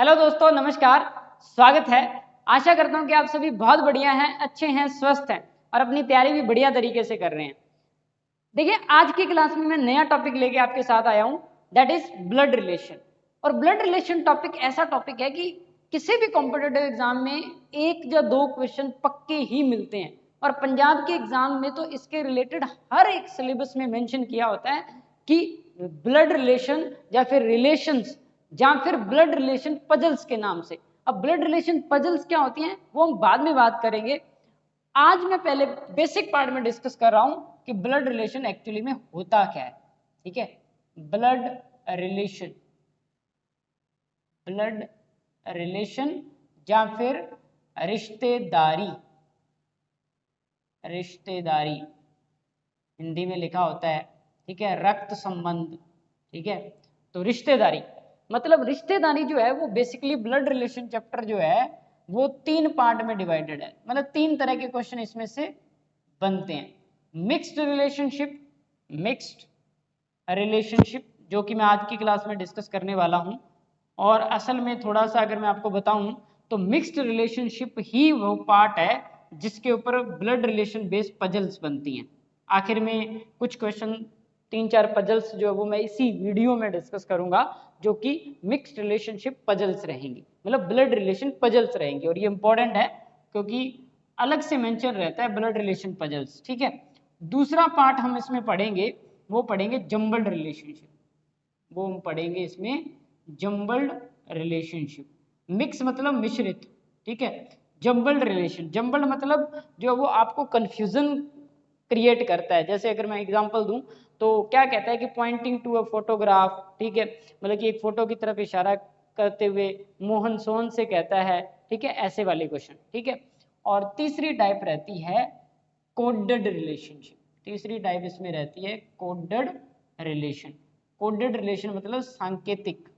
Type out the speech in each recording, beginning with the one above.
Hello दोस्तों, नमस्कार। स्वागत है। आशा करता हूं कि आप सभी बहुत बढ़िया हैं, अच्छे हैं, स्वस्थ हैं और अपनी तैयारी भी बढ़िया तरीके से कर रहे हैं। देखिए, आज की क्लास में मैं नया टॉपिक लेके आपके साथ आया हूं, दैट इज ब्लड रिलेशन। और ब्लड रिलेशन टॉपिक ऐसा टॉपिक है कि किसी भी कॉम्पिटिटिव एग्जाम में 1 या 2 क्वेश्चन पक्के ही मिलते हैं और पंजाब के एग्जाम में तो इसके रिलेटेड हर एक सिलेबस में मेंशन किया होता है कि ब्लड रिलेशन या फिर रिलेशंस या फिर ब्लड रिलेशन पजल्स के नाम से। अब ब्लड रिलेशन पजल्स क्या होती हैं वो हम बाद में बात करेंगे। आज मैं पहले बेसिक पार्ट में डिस्कस कर रहा हूं कि ब्लड रिलेशन एक्चुअली में होता क्या है। ठीक है, ब्लड रिलेशन, ब्लड रिलेशन या फिर रिश्तेदारी, रिश्तेदारी हिंदी में लिखा होता है। ठीक है, रक्त संबंध। ठीक है, तो रिश्तेदारी मतलब रिश्तेदारी जो है वो बेसिकली ब्लड रिलेशन चैप्टर जो है वो 3 पार्ट में डिवाइडेड है। मतलब 3 तरह के क्वेश्चन इसमें से बनते हैं। मिक्स्ड रिलेशनशिप, मिक्स्ड रिलेशनशिप जो कि मैं आज की क्लास में डिस्कस करने वाला हूं। और असल में थोड़ा सा अगर मैं आपको बताऊं तो मिक्स्ड रिलेशनशिप ही वो पार्ट है जिसके ऊपर ब्लड रिलेशन बेस्ड पजल्स बनती हैं। आखिर में कुछ क्वेश्चन 3-4 पजल्स जो है वो मैं इसी वीडियो में डिस्कस करूंगा जो कि मिक्स्ड रिलेशनशिप पजल्स रहेंगी, मतलब ब्लड रिलेशन पजल्स रहेंगी। और ये इंपॉर्टेंट है क्योंकि अलग से मेंशन रहता है ब्लड रिलेशन पजल्स। ठीक है, दूसरा पार्ट हम इसमें पढ़ेंगे, वो पढ़ेंगे जम्बल्ड रिलेशनशिप। वो हम पढ़ेंगे इसमें जम्बल्ड रिलेशनशिप। मिक्स मतलब मिश्रित। ठीक है, जम्बल्ड रिलेशन, जम्बल्ड मतलब जो वो आपको कंफ्यूजन क्रिएट करता है। जैसे अगर मैं एग्जांपल दूं तो क्या कहता है कि पॉइंटिंग टू अ फोटोग्राफ। ठीक है, मतलब कि एक फोटो की तरफ इशारा करते हुए मोहन सोहन से कहता है। ठीक है, ऐसे वाले क्वेश्चन। ठीक है, और तीसरी टाइप रहती है कोडेड रिलेशनशिप। तीसरी टाइप इसमें रहती है कोडेड रिलेशन। कोडेड रिलेशन मतलब सांकेतिक,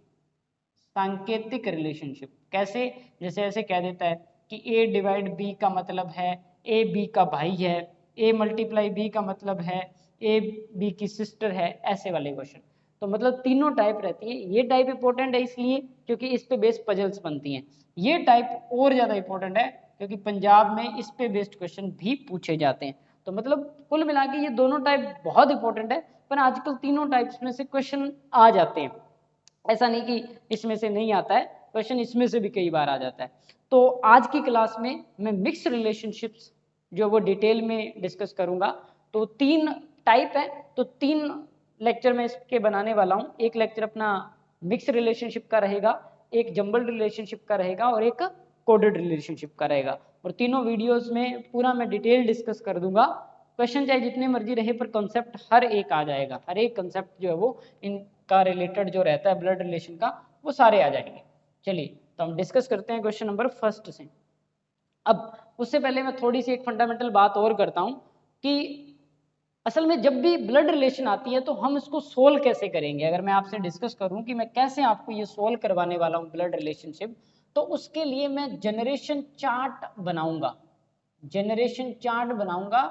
सांकेतिक रिलेशनशिप। कैसे? जैसे ऐसे कह देता है कि ए डिवाइड बी का मतलब है ए बी का भाई है, ए मल्टीप्लाई बी का मतलब है ए बी की सिस्टर है, ऐसे वाले क्वेश्चन। तो मतलब तीनों टाइप रहती है। ये टाइप इंपॉर्टेंट है इसलिए क्योंकि इस पे बेस्ड पजल्स बनती हैं। ये टाइप और ज्यादा इंपॉर्टेंट है क्योंकि पंजाब में इस पे बेस्ड क्वेश्चन भी पूछे जाते हैं। तो मतलब कुल मिला के ये दोनों टाइप बहुत इंपॉर्टेंट है, पर आजकल तीनों टाइप्स में से क्वेश्चन आ जाते हैं। ऐसा नहीं कि इसमें से नहीं आता है, क्वेश्चन इसमें से भी कई बार आ जाता है। तो आज की क्लास में मैं मिक्स्ड रिलेशनशिप्स जो वो डिटेल में डिस्कस करूंगा। तो 3 टाइप है, तो 3 लेक्चर में इसके बनाने वाला हूं। एक लेक्चर अपना मिक्स्ड रिलेशनशिप का रहेगा, एक जम्बल्ड रिलेशनशिप का रहेगा और एक कोडेड रिलेशनशिप का रहेगा। और तीनों वीडियोस में पूरा मैं डिटेल डिस्कस कर दूंगा। क्वेश्चन चाहे जितने मर्जी रहे पर कॉन्सेप्ट हर एक आ जाएगा। हर एक कॉन्सेप्ट जो है वो इनका रिलेटेड जो रहता है ब्लड रिलेशन का वो सारे आ जाएंगे। चलिए, तो हम डिस्कस करते हैं क्वेश्चन नंबर फर्स्ट से। अब उससे पहले मैं थोड़ी सी एक फंडामेंटल बात और करता हूं कि असल में जब भी ब्लड रिलेशन आती है तो हम इसको सोल्व कैसे करेंगे। अगर मैं आपसे डिस्कस करूं कि मैं कैसे आपको ये सोल्व करवाने वाला हूं ब्लड रिलेशनशिप, तो उसके लिए मैं जनरेशन चार्ट बनाऊंगा। जनरेशन चार्ट बनाऊंगा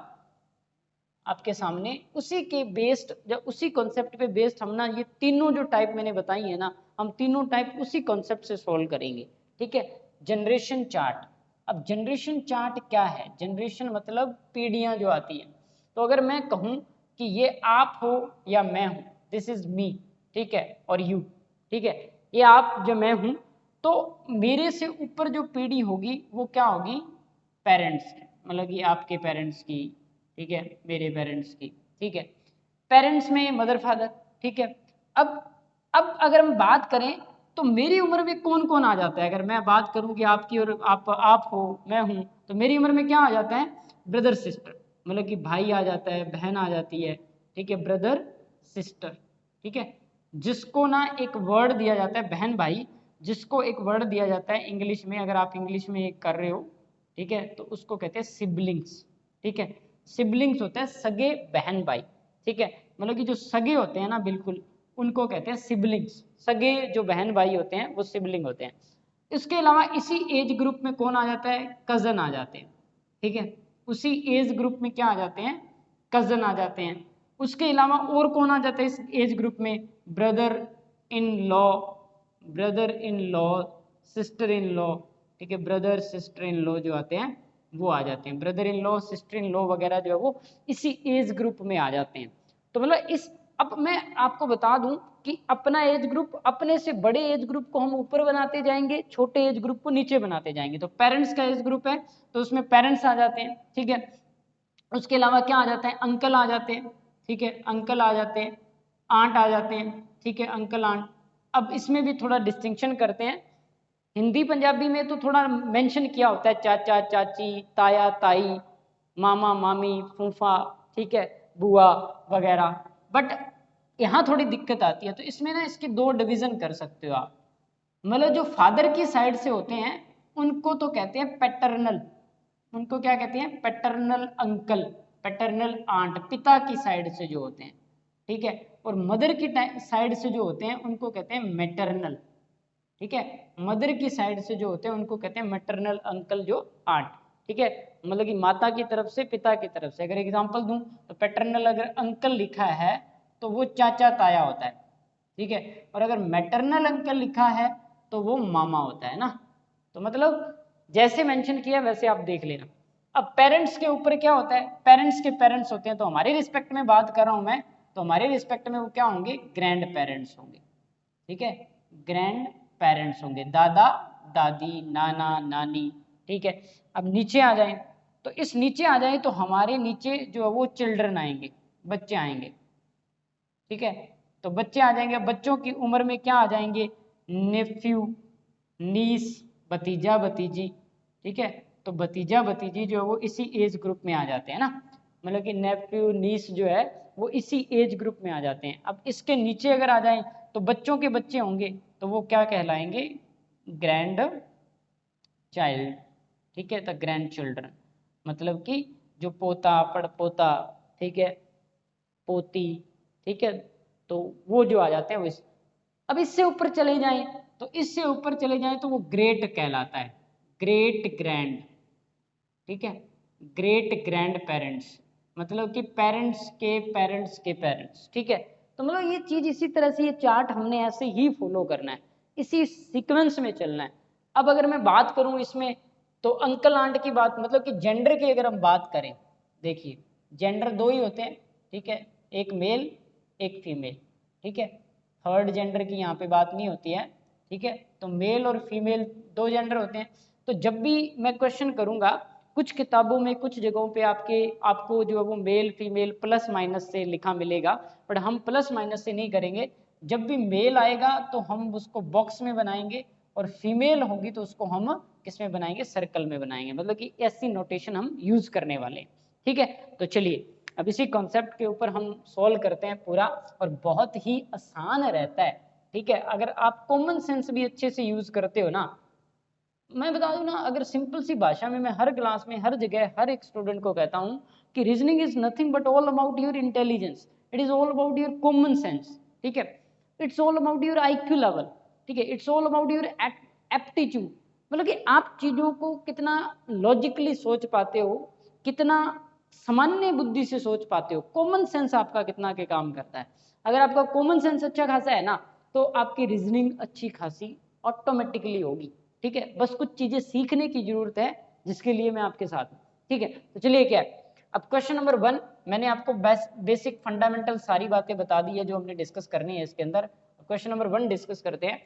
आपके सामने। उसी के बेस्ड, जब उसी कॉन्सेप्ट पे बेस्ड हम ना ये तीनों जो टाइप मैंने बताई है ना, हम तीनों टाइप उसी कॉन्सेप्ट से सॉल्व करेंगे। ठीक है, जनरेशन चार्ट। अब जनरेशन चार्ट क्या है? जनरेशन मतलब पीढ़ियां जो आती हैं। तो अगर मैं कहूं कि ये आप हो या मैं हूं, दिस इज मी, ठीक है, और यू, ठीक है, ये आप जो मैं हूं, तो मेरे से ऊपर जो पीढ़ी होगी वो क्या होगी? पेरेंट्स, मतलब कि आपके पेरेंट्स की, ठीक है, मेरे पेरेंट्स की। ठीक है, पेरेंट्स में मदर फादर। ठीक है, अब अगर हम बात करें तो मेरी उम्र में कौन कौन आ जाता है। अगर मैं बात करूं कि आपकी और आप हो, मैं हूं, तो मेरी उम्र में क्या आ जाता है? ब्रदर सिस्टर, मतलब कि भाई आ जाता है, बहन आ जाती है। ठीक है, ब्रदर सिस्टर। ठीक है, जिसको ना एक वर्ड दिया जाता है, बहन भाई, जिसको एक वर्ड दिया जाता है इंग्लिश में, अगर आप इंग्लिश में कर रहे हो, ठीक है, तो उसको कहते हैं सिबलिंग्स। ठीक है, सिबलिंग्स होते हैं सगे बहन भाई। ठीक है, मतलब कि जो सगे होते हैं ना, बिल्कुल, उनको कहते हैं सिबलिंग्स। सगे जो बहन भाई होते हैं वो सिबलिंग होते हैं। इसके अलावा इसी एज ग्रुप में कौन आ जाता है? कजन आ जाते हैं। ठीक है, उसी एज ग्रुप में क्या आ जाते हैं? कजन आ जाते हैं। उसके अलावा और कौन आ जाता है इस एज ग्रुप में? Brother in law, brother in law, sister in law, ठीक है, ब्रदर सिस्टर इन लॉ जो आते हैं वो आ जाते हैं, brother in law sister in law वगैरह जो है वो इसी एज ग्रुप में आ जाते हैं। तो मतलब इस, अब मैं आपको बता दूं कि अपना एज ग्रुप, अपने से बड़े एज ग्रुप को हम ऊपर बनाते जाएंगे, छोटे एज ग्रुप को नीचे बनाते जाएंगे। तो पेरेंट्स का एज ग्रुप है तो उसमें पेरेंट्स आ जाते हैं, ठीक है। उसके अलावा क्या आ जाता है, अंकल आ जाते हैं, ठीक है, अंकल आ जाते हैं, आंट आ जाते हैं, ठीक है, अंकल आंट। अब इसमें भी थोड़ा डिस्टिंक्शन करते हैं, हिंदी पंजाबी में तो थोड़ा मेंशन किया होता है, चाचा चाची, ताया ताई, मामा मामी, फूफा, ठीक है, बुआ वगैरह। बट यहाँ थोड़ी दिक्कत आती है, तो इसमें ना इसके दो डिवीजन कर सकते हो आप। मतलब जो फादर की साइड से होते हैं उनको तो कहते हैं पैटर्नल, उनको क्या कहते हैं, पैटर्नल अंकल, पैटर्नल आंट, पिता की साइड से जो होते हैं, ठीक है। और मदर की साइड से जो होते हैं उनको कहते हैं मैटरनल, ठीक है। मदर की साइड से जो होते हैं उनको कहते हैं मैटरनल अंकल जो आंट, ठीक है। मतलब कि माता की तरफ से, पिता की तरफ से। अगर एग्जांपल दूं तो पैटर्नल अगर अंकल लिखा है तो वो चाचा ताया होता है, ठीक है। और अगर मैटरनल अंकल लिखा है तो वो मामा होता है ना। तो मतलब जैसे मेंशन किया वैसे आप देख लेना। अब पेरेंट्स के ऊपर क्या होता है, पेरेंट्स के पेरेंट्स होते हैं, तो हमारे रिस्पेक्ट में बात कर रहा हूं मैं, तो हमारे रिस्पेक्ट में वो क्या होंगे, ग्रैंड पेरेंट्स होंगे, ठीक है, ग्रैंड पेरेंट्स होंगे, दादा दादी, नाना नानी, ठीक है। अब नीचे आ जाएं, तो इस नीचे आ जाएं तो हमारे नीचे जो है वो चिल्ड्रन आएंगे, बच्चे आएंगे, ठीक है। तो बच्चे आ जाएंगे, बच्चों की उम्र में क्या आ जाएंगे, नेफ्यू, नीस, भतीजा भतीजी, ठीक है। तो भतीजा भतीजी जो है वो इसी एज ग्रुप में आ जाते हैं ना, मतलब कि नेफ्यू नीस जो है वो इसी एज ग्रुप में आ जाते हैं। अब इसके नीचे अगर आ जाएं तो बच्चों के बच्चे होंगे, तो वो क्या कहलाएंगे, ग्रैंड चाइल्ड, ठीक है, द ग्रैंड चिल्ड्रन, मतलब कि जो पोता पड़पोता, ठीक है, पोती, ठीक है, तो वो जो आ जाते हैं वो अब इससे ऊपर चले जाएं, तो इससे ऊपर चले जाएं तो वो ग्रेट कहलाता है, ग्रेट ग्रैंड, ठीक है, ग्रेट ग्रैंड पेरेंट्स, मतलब कि पेरेंट्स के पेरेंट्स के पेरेंट्स, ठीक है। तो मतलब ये चीज इसी तरह से, ये चार्ट हमने ऐसे ही फॉलो करना है, इसी सीक्वेंस में चलना है। अब अगर मैं बात करूं इसमें, तो अंकल आंट की बात, मतलब कि जेंडर की अगर हम बात करें, देखिए जेंडर दो ही होते हैं, ठीक है, एक मेल एक फीमेल, ठीक है, थर्ड जेंडर की यहाँ पे बात नहीं होती है, ठीक है। तो मेल और फीमेल दो जेंडर होते हैं। तो जब भी मैं क्वेश्चन करूंगा, कुछ किताबों में कुछ जगहों पे आपको जो है वो मेल फीमेल प्लस माइनस से लिखा मिलेगा, बट हम प्लस माइनस से नहीं करेंगे। जब भी मेल आएगा तो हम उसको बॉक्स में बनाएंगे, और फीमेल होगी तो उसको हम किस में बनाएंगे, सर्कल में बनाएंगे, मतलब कि ऐसी नोटेशन हम यूज करने वाले हैं, ठीक है। तो चलिए अब इसी कॉन्सेप्ट के ऊपर हम सॉल्व करते हैं पूरा, और बहुत ही आसान रहता है, ठीक है। अगर आप कॉमन सेंस भी अच्छे से यूज करते हो ना, मैं बता दूं ना, अगर सिंपल सी भाषा में मैं हर क्लास में हर जगह हर एक स्टूडेंट को कहता हूं कि reasoning is nothing but all about your intelligence, it is all about your common sense, ठीक है, it's all about your IQ level, ठीक है, it's all about your aptitude, मतलब कि आप चीजों को कितना लॉजिकली सोच पाते हो, कितना सामान्य बुद्धि से सोच पाते हो, कॉमन सेंस आपका कितना के काम करता है। अगर आपका कॉमन सेंस अच्छा खासा है ना, तो आपकी रीजनिंग अच्छी खासी ऑटोमेटिकली होगी, ठीक है। बस कुछ चीजें सीखने की जरूरत है, जिसके लिए मैं आपके साथ हूं, ठीक है। तो चलिए क्या है, अब क्वेश्चन नंबर 1, मैंने आपको बेसिक फंडामेंटल सारी बातें बता दी है जो हमने डिस्कस करनी है इसके अंदर। क्वेश्चन नंबर 1 डिस्कस करते हैं।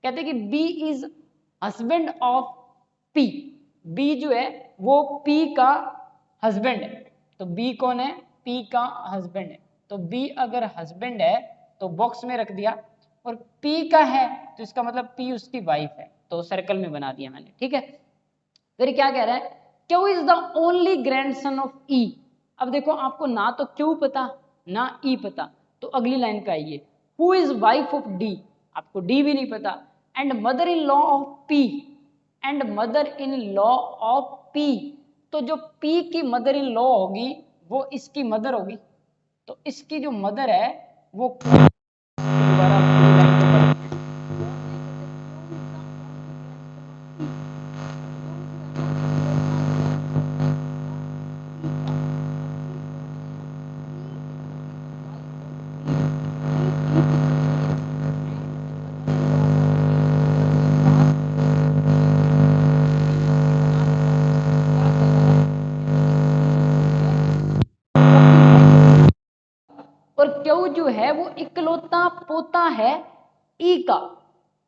कहते हैं कि B is husband of P, B जो है वो पी का हस्बैंड है। तो बी कौन है, पी का हस्बैंड है। तो बी अगर हस्बैंड है तो बॉक्स में रख दिया, और पी का है तो इसका मतलब पी उसकी वाइफ है, तो सर्कल में बना दिया मैंने, ठीक है। फिर क्या कह रहा है, Q is the only grandson of E. अब देखो आपको ना तो क्यू पता ना ई पता, तो अगली लाइन पे आइए, who is wife of D, आपको डी भी नहीं पता, and mother in law of P, and mother in law of P. तो जो पी की मदर इन लॉ होगी वो इसकी मदर होगी, तो इसकी जो मदर है वो दोबारा पूरी लाइन को पढ़, है ई का,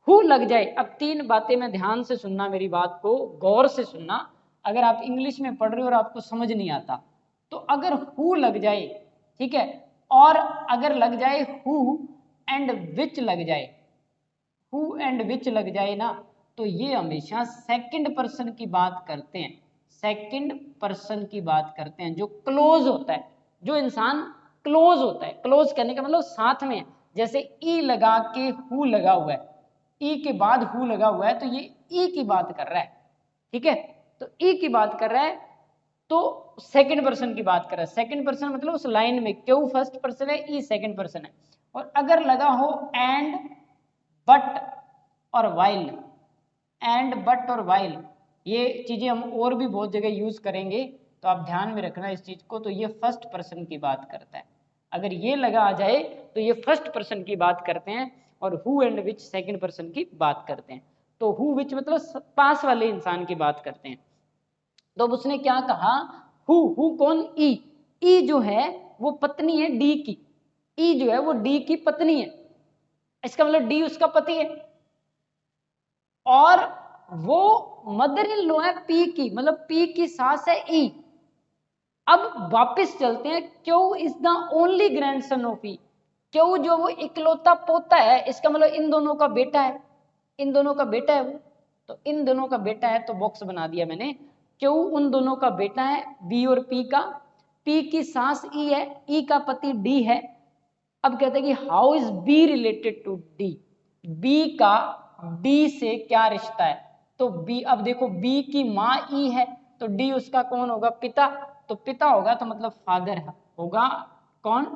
हु लग जाए। अब 3 बातें में ध्यान से सुनना, मेरी बात को गौर से सुनना। अगर आप इंग्लिश में पढ़ रहे हो और आपको समझ नहीं आता, तो अगर हु लग जाए, ठीक है, और अगर लग जाए हु एंड विच लग जाए, हु एंड विच लग जाए ना, तो ये हमेशा सेकंड पर्सन की बात करते हैं, सेकंड पर्सन की बात करते हैं, जो क्लोज होता है, जो इंसान क्लोज होता है। क्लोज करने का मतलब साथ में है। जैसे ई लगा के हु लगा हुआ है, ई के बाद हु लगा हुआ है, तो ये ई की बात कर रहा है, ठीक है। तो ई की बात कर रहा है, तो सेकंड पर्सन की बात कर रहा है। सेकंड पर्सन मतलब उस लाइन में क्यों फर्स्ट पर्सन है, ई सेकंड पर्सन है। और अगर लगा हो एंड, बट और वाइल, एंड बट और वाइल, ये चीजें हम और भी बहुत जगह यूज करेंगे, तो आप ध्यान में रखना इस चीज को। तो ये फर्स्ट पर्सन की बात करता है। अगर ये लगा आ जाए तो ये फर्स्ट पर्सन की बात करते हैं, और who and which second person की बात करते हैं। तो हु विच मतलब पास वाले इंसान की बात करते हैं। तो अब उसने क्या कहा, हु कौन, ई जो है वो पत्नी है डी की, ई जो है वो डी की पत्नी है, इसका मतलब डी उसका पति है, और वो मदर इन लॉ है पी की, मतलब पी की सास है ई। अब वापस चलते हैं, Q is the only grandson of E, क्यों जो वो इकलौता पोता है, इसका मतलब इन दोनों का बेटा है, इन दोनों का बेटा है वो। तो इन दोनों का बेटा है, तो बॉक्स बना दिया मैंने, क्यों उन दोनों का बेटा है बी और पी का, पी की सास ई है, ई का पति डी है। अब कहते हैं कि how is B related to D, B का डी से क्या रिश्ता है। तो बी, अब देखो बी की माँ ई है, तो डी उसका कौन होगा, पिता। तो पिता होगा तो मतलब फादर होगा कौन,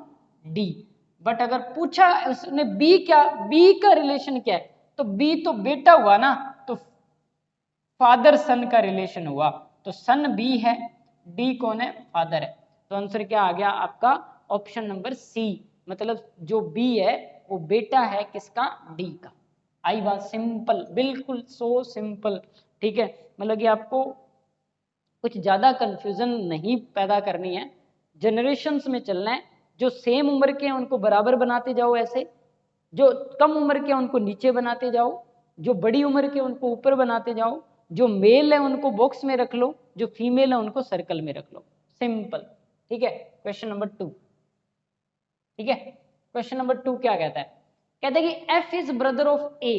डी। बट अगर पूछा उसने बी क्या, बी का रिलेशन क्या है, तो बी तो बेटा हुआ ना, तो फादर सन का रिलेशन हुआ, तो सन बी है, डी कौन है, फादर है। तो आंसर क्या आ गया आपका, ऑप्शन नंबर सी, मतलब जो बी है वो बेटा है किसका, डी का। आई बात सिंपल, बिल्कुल सो सिंपल, ठीक है। मतलब कि आपको कुछ ज्यादा कंफ्यूजन नहीं पैदा करनी है, जनरेशंस में चलना है। जो सेम उम्र के हैं उनको बराबर बनाते जाओ ऐसे, जो कम उम्र के हैं उनको नीचे बनाते जाओ, जो बड़ी उम्र के उनको ऊपर बनाते जाओ, जो मेल है उनको बॉक्स में रख लो, जो फीमेल है उनको सर्कल में रख लो, सिंपल, ठीक है। क्वेश्चन नंबर 2, ठीक है। क्वेश्चन नंबर 2 क्या कहता है, कहता है कि F is brother of A,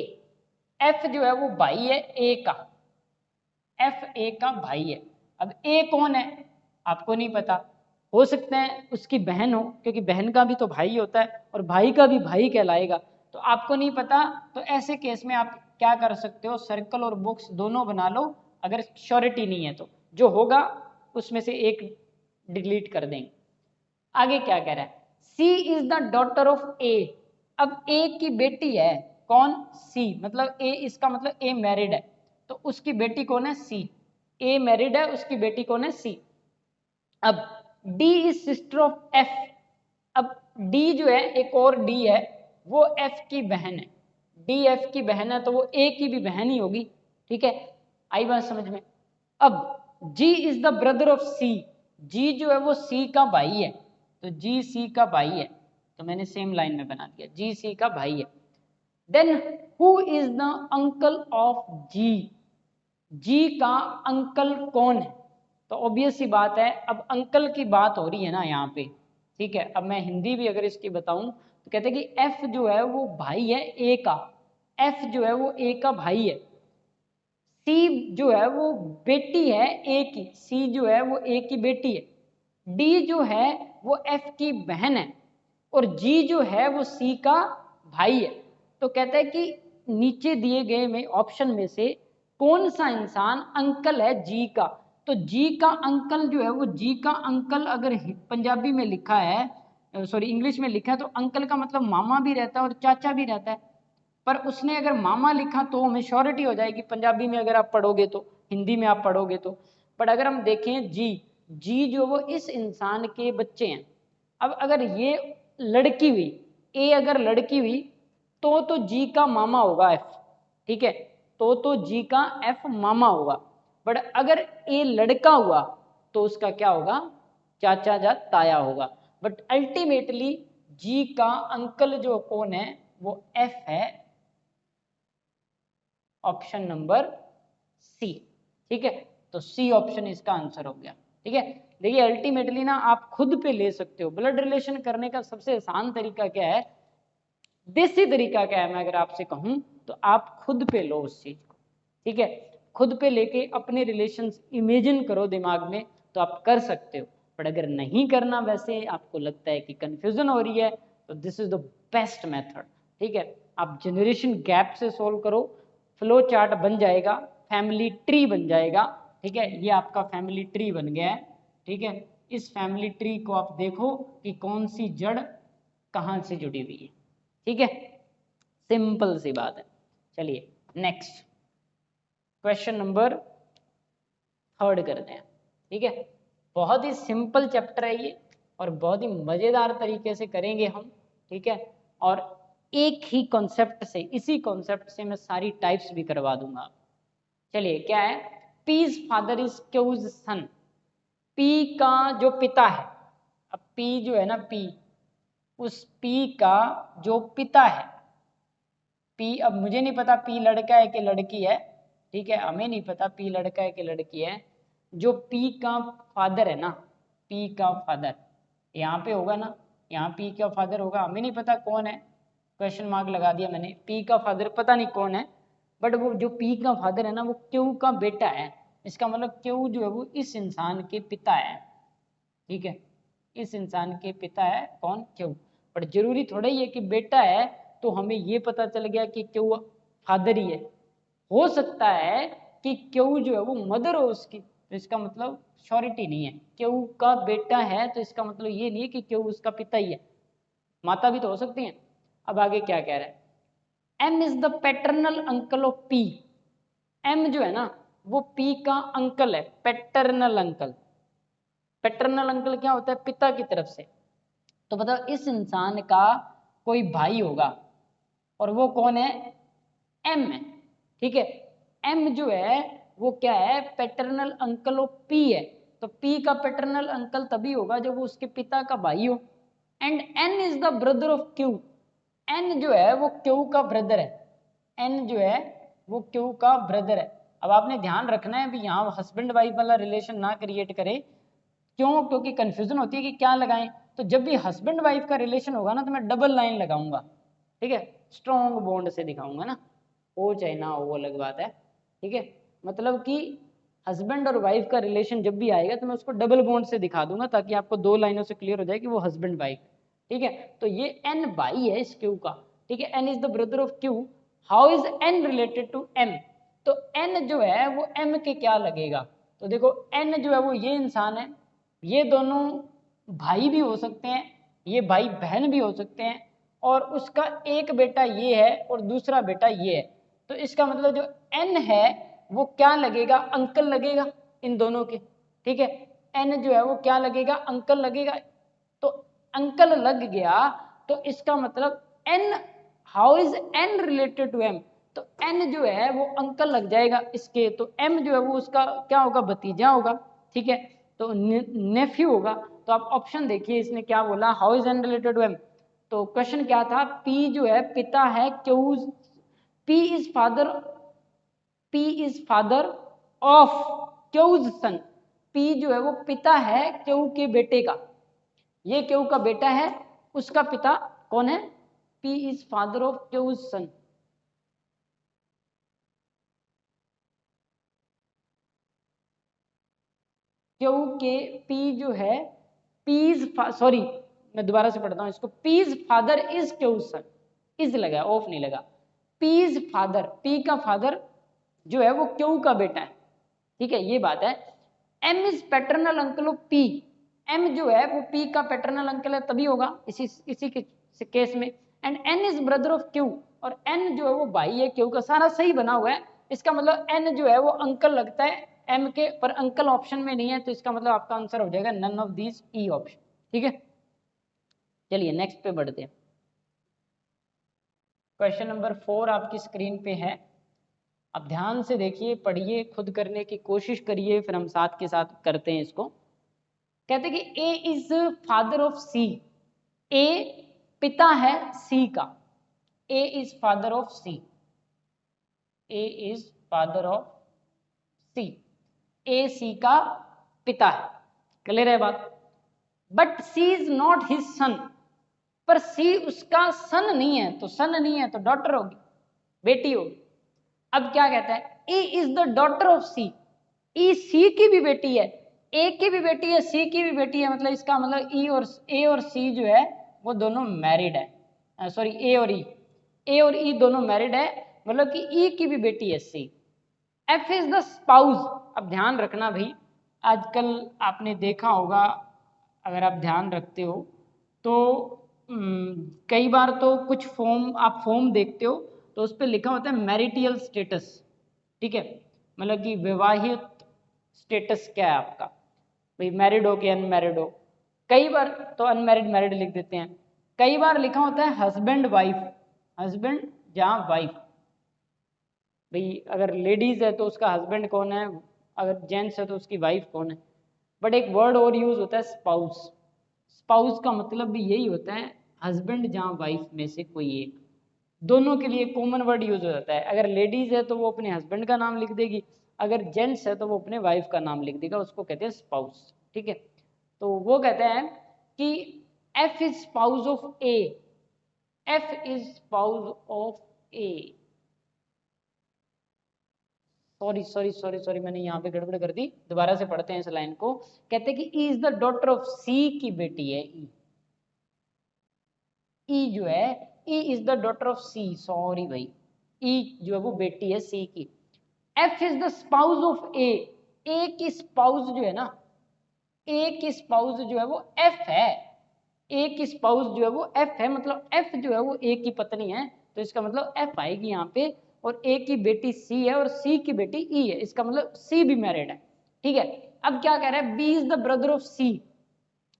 F जो है वो भाई है ए का, एफ ए का भाई है। अब ए कौन है आपको नहीं पता, हो सकता है उसकी बहन हो, क्योंकि बहन का भी तो भाई होता है और भाई का भी भाई कहलाएगा। तो आपको नहीं पता, तो ऐसे केस में आप क्या कर सकते हो, सर्कल और बॉक्स दोनों बना लो, अगर श्योरिटी नहीं है तो जो होगा उसमें से एक डिलीट कर देंगे। आगे क्या कह रहा है, सी इज द डॉटर ऑफ ए। अब ए की बेटी है कौन, सी, मतलब ए, इसका मतलब ए मैरिड है, तो उसकी बेटी कौन है, सी। ए मैरिड है, उसकी बेटी कौन है, सी। अब D is sister of F. अब डी जो है, एक और डी है, वो एफ की बहन है, डी एफ की बहन है, तो वो ए की भी बहन ही होगी, ठीक है। आई बात समझ में। अब जी इज द ब्रदर ऑफ सी, जी जो है वो सी का भाई है, तो जी सी का भाई है, तो मैंने सेम लाइन में बना दिया, जी सी का भाई है। Then who is the uncle of G, G का अंकल कौन है। तो ऑब्वियस सी बात है, अब अंकल की बात हो रही है ना यहाँ पे, ठीक है। अब मैं हिंदी भी अगर इसकी बताऊं, तो कहते हैं कि एफ जो है वो भाई है ए का, एफ जो है वो ए का भाई है, सी जो है वो बेटी है ए की, सी जो है वो ए की बेटी है, डी जो है वो एफ की बहन है, और जी जो है वो सी का भाई है। तो कहता है कि नीचे दिए गए में ऑप्शन में से कौन सा इंसान अंकल है जी का। तो जी का अंकल जो है वो, जी का अंकल अगर पंजाबी में लिखा है, सॉरी इंग्लिश में लिखा है, तो अंकल का मतलब मामा भी रहता है और चाचा भी रहता है। पर उसने अगर मामा लिखा तो हमें श्योरिटी हो जाएगी पंजाबी में अगर आप पढ़ोगे तो, हिंदी में आप पढ़ोगे तो। पर अगर हम देखें जी, जी जो वो इस इंसान के बच्चे हैं। अब अगर ये लड़की हुई, ए अगर लड़की हुई, तो जी का मामा होगा एफ, ठीक है, तो जी का एफ मामा होगा। बट अगर ए लड़का हुआ तो उसका क्या होगा, चाचा या ताया होगा। बट अल्टीमेटली जी का अंकल जो कौन है, वो एफ है, ऑप्शन नंबर सी। ठीक है, तो सी ऑप्शन इसका आंसर हो गया। ठीक है, देखिए अल्टीमेटली ना आप खुद पे ले सकते हो। ब्लड रिलेशन करने का सबसे आसान तरीका क्या है, देसी तरीका क्या है, मैं अगर आपसे कहूं तो आप खुद पे लो उस चीज को। ठीक है, खुद पे लेके अपने रिलेशंस इमेजिन करो दिमाग में, तो आप कर सकते हो। पर अगर नहीं करना, वैसे आपको लगता है कि कंफ्यूजन हो रही है, तो this is the best method. ठीक है, आप जनरेशन गैप से सोल्व करो, फ्लो चार्ट बन जाएगा, फैमिली ट्री बन जाएगा। ठीक है, ये आपका फैमिली ट्री बन गया है। ठीक है, इस फैमिली ट्री को आप देखो कि कौन सी जड़ कहाँ से जुड़ी हुई है। ठीक है, सिंपल सी बात है। चलिए नेक्स्ट क्वेश्चन नंबर 3 करते हैं। ठीक है, बहुत ही सिंपल चैप्टर है ये, और बहुत ही मजेदार तरीके से करेंगे हम। ठीक है, और एक ही कॉन्सेप्ट से, इसी कॉन्सेप्ट से मैं सारी टाइप्स भी करवा दूंगा। चलिए क्या है, P's father is Q's son. P का जो पिता है, अब पी जो है ना, पी, उस पी का जो पिता है, पी, अब मुझे नहीं पता पी लड़का है कि लड़की है। ठीक है, हमें नहीं पता पी लड़का है कि लड़की है। जो पी का फादर है ना, पी का फादर यहाँ पे होगा ना, यहाँ पी का फादर होगा, हमें नहीं पता कौन है, क्वेश्चन मार्क लगा दिया मैंने। पी का फादर पता नहीं कौन है, बट वो जो पी का फादर है ना, वो क्यू का बेटा है। इसका मतलब क्यू जो है वो इस इंसान के पिता है। ठीक है, इस इंसान के पिता है कौन, क्यू। पर जरूरी थोड़ा ही है कि बेटा है तो हमें ये पता चल गया कि क्यू फादर ही है। हो सकता है कि क्यू जो है वो मदर हो उसकी, तो इसका मतलब श्योरिटी नहीं है। क्यू का बेटा है तो इसका मतलब ये नहीं है कि क्यू उसका पिता ही है, माता भी तो हो सकती है। अब आगे क्या कह रहा है, M is the paternal uncle of P. M जो है ना वो पी का अंकल है, पैटर्नल अंकल। पैटर्नल अंकल क्या होता है, पिता की तरफ से। तो मतलब इस इंसान का कोई भाई होगा, और वो कौन है, एम है। ठीक है, एम जो है वो क्या है, पैटर्नल अंकल ऑफ पी है। तो पी का पैटर्नल अंकल तभी होगा जब वो उसके पिता का भाई हो। And N is the brother of Q. N जो है वो क्यू का ब्रदर है। एन जो है वो क्यू का ब्रदर है। अब आपने ध्यान रखना है भी यहाँ हस्बैंड वाइफ वाला रिलेशन ना क्रिएट करे। क्यों, क्योंकि कंफ्यूजन होती है कि क्या लगाएं। तो जब भी हस्बैंड वाइफ का रिलेशन होगा ना, तो मैं डबल लाइन लगाऊंगा। ठीक है, स्ट्रॉन्ग बॉन्ड से दिखाऊंगा ना, हो चाहे ना हो वो अलग बात है। ठीक है, मतलब कि हस्बैंड और वाइफ का रिलेशन जब भी आएगा तो मैं उसको डबल बॉन्ड से दिखा दूंगा, ताकि आपको 2 लाइनों से क्लियर हो जाए कि वो हस्बैंड वाइफ। ठीक है, तो ये एन भाई है इस क्यू का। ठीक है, N is the brother of Q. How is N related to M. तो एन जो है वो एम के क्या लगेगा, तो देखो एन जो है वो ये इंसान है, ये दोनों भाई भी हो सकते हैं, ये भाई बहन भी हो सकते हैं, और उसका एक बेटा ये है और दूसरा बेटा ये है। तो इसका मतलब जो एन है वो क्या लगेगा, अंकल लगेगा इन दोनों के। ठीक है, एन जो है वो क्या लगेगा, अंकल लगेगा। तो अंकल लग गया, तो इसका मतलब N, how is N related to M. तो एन जो है वो अंकल लग जाएगा इसके, तो एम जो है वो उसका क्या होगा, भतीजा होगा। ठीक है, तो नेफ्यू होगा। तो आप ऑप्शन देखिए, इसने क्या बोला, how is N related to M. तो क्वेश्चन क्या था, पी जो है पिता है Q, P is father, P is father of Q's son. P जो है वो पिता है क्यू के बेटे का, ये क्यू का बेटा है, उसका पिता कौन है, P is father of Q's son. Q के पी जो है, पीज, सॉरी मैं दोबारा से पढ़ता हूं इसको, P's father is Q's son. Is लगा, ऑफ नहीं लगा। पीज फादर, पी का फादर जो है वो क्यू का बेटा है। ठीक है, ये बात है। M is paternal uncle of P. M जो है वो पी का पैटर्नल अंकल है, तभी होगा इसी के केस में। And N is brother of Q, और एन जो है वो भाई है क्यू का। सारा सही बना हुआ है, इसका मतलब एन जो है वो अंकल लगता है एम के, पर अंकल ऑप्शन में नहीं है, तो इसका मतलब आपका आंसर हो जाएगा none of these, E option. ठीक है, चलिए नेक्स्ट पे बढ़ते हैं। क्वेश्चन नंबर 4 आपकी स्क्रीन पे है। अब ध्यान से देखिए, पढ़िए, खुद करने की कोशिश करिए, फिर हम साथ के साथ करते हैं इसको। कहते हैं कि A is father of C. A पिता है सी का। A is father of C, A is father of C, A C का पिता है, क्लियर है बात। But C is not his son, पर सी उसका सन नहीं है, तो सन नहीं है तो डॉटर होगी, बेटी होगी। अब क्या कहता है, ए इज द डॉटर ऑफ सी, ई सी की भी बेटी है, ए की भी बेटी है, सी की भी बेटी है, मतलब इसका मतलब ई और ए और सी जो है वो दोनों मैरिड है, सॉरी ए और ई दोनों मैरिड है, मतलब कि ई की भी बेटी है सी। एफ इज द स्पाउस, अब ध्यान रखना भाई, आजकल आपने देखा होगा, अगर आप ध्यान रखते हो तो कई बार तो कुछ फॉर्म, आप फॉर्म देखते हो तो उस पर लिखा होता है मैरिटियल स्टेटस, ठीक है, मतलब कि विवाहित स्टेटस क्या है आपका, भाई मैरिड हो कि अनमैरिड हो। कई बार तो अनमैरिड मैरिड लिख देते हैं, कई बार लिखा होता है हस्बैंड वाइफ, हस्बैंड जहाँ वाइफ, भाई अगर लेडीज है तो उसका हस्बैंड कौन है, अगर जेंट्स है तो उसकी वाइफ कौन है। बट एक वर्ड और यूज होता है स्पाउस, स्पाउस का मतलब भी यही होता है हस्बैंड जहाँ वाइफ में से कोई एक, दोनों के लिए कॉमन वर्ड यूज हो जाता है। अगर लेडीज है तो वो अपने हस्बैंड का नाम लिख देगी, अगर जेंट्स है तो वो अपने वाइफ का नाम लिख देगा, उसको कहते हैं स्पाउस, ठीक है। तो वो कहते हैं कि F is spouse of A, F is spouse of A, sorry sorry sorry sorry मैंने यहाँ पे गड़बड़ कर दी, दोबारा से पढ़ते हैं इस लाइन को। कहते हैं कि E is the daughter of C की बेटी है, ई जो है, E is the daughter of C, sorry भाई, ई जो है वो बेटी है सी की। F is the spouse of A की स्पाउस जो है ना, ए की स्पाउस जो है वो एफ है, ए की स्पाउस जो है वो एफ है, मतलब एफ जो है वो ए की पत्नी है, तो इसका मतलब एफ आएगी यहाँ पे, और ए की बेटी सी है और सी की बेटी ई है, इसका मतलब सी भी मैरिड है, ठीक है। अब क्या कह रहा है, B is the brother of C,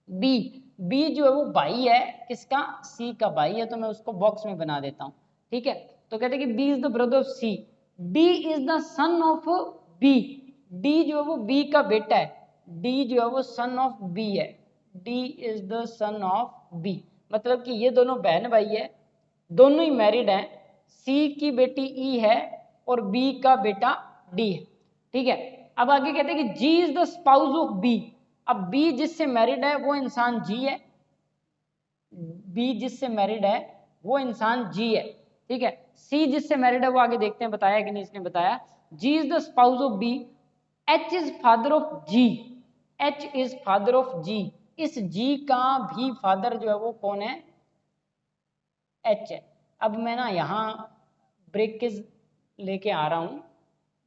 B, B जो है वो भाई है किसका, सी का भाई है, तो मैं उसको बॉक्स में बना देता हूँ, ठीक है। तो कहते हैं कि B is the brother of C, D is the son of B, D जो है वो बी का बेटा है, डी जो है वो सन ऑफ बी है, D is the son of B, मतलब कि ये दोनों बहन भाई है, दोनों ही मैरिड हैं, सी की बेटी ई है और बी का बेटा डी है, ठीक है। अब आगे कहते हैं कि G is the spouse of B, अब बी जिससे मैरिड है वो इंसान जी है, बी जिससे मैरिड है वो इंसान जी है, ठीक है। सी जिससे मैरिड है वो आगे देखते हैं बताया कि नहीं इसने बताया, G is the spouse of B, H is father of G, H is father of G, इस जी का भी फादर जो है वो कौन है, एच है। अब मैं ना यहाँ ब्रेक के लेके आ रहा हूँ,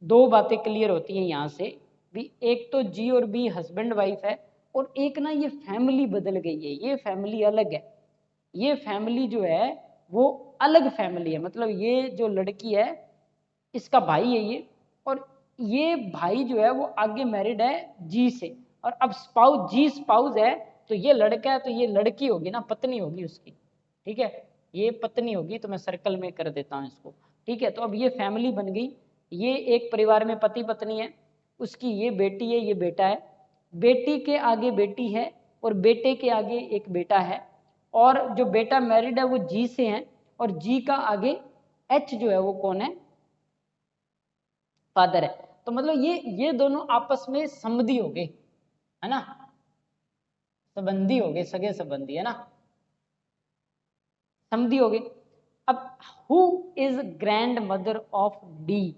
दो बातें क्लियर होती हैं यहाँ से भी, एक तो जी और बी हस्बैंड वाइफ है, और एक ना ये फैमिली बदल गई है, ये फैमिली अलग है, ये फैमिली जो है वो अलग फैमिली है, मतलब ये जो लड़की है इसका भाई है ये, और ये भाई जो है वो आगे मैरिड है जी से, और अब स्पाउस, जी स्पाउस है, तो ये लड़का है तो ये लड़की होगी ना, पत्नी होगी उसकी, ठीक है, ये पत्नी होगी, तो मैं सर्कल में कर देता हूँ इसको, ठीक है। तो अब ये फैमिली बन गई, ये एक परिवार में पति पत्नी है, उसकी ये बेटी है ये बेटा है, बेटी के आगे बेटी है और बेटे के आगे एक बेटा है, और जो बेटा मैरिड है वो जी से है, और जी का आगे एच जो है वो कौन है, फादर है। तो मतलब ये दोनों आपस में समधी हो गए, है ना, संबंधी हो गए, सगे संबंधी, है ना, समधी हो गए। अब who is grandmother of D,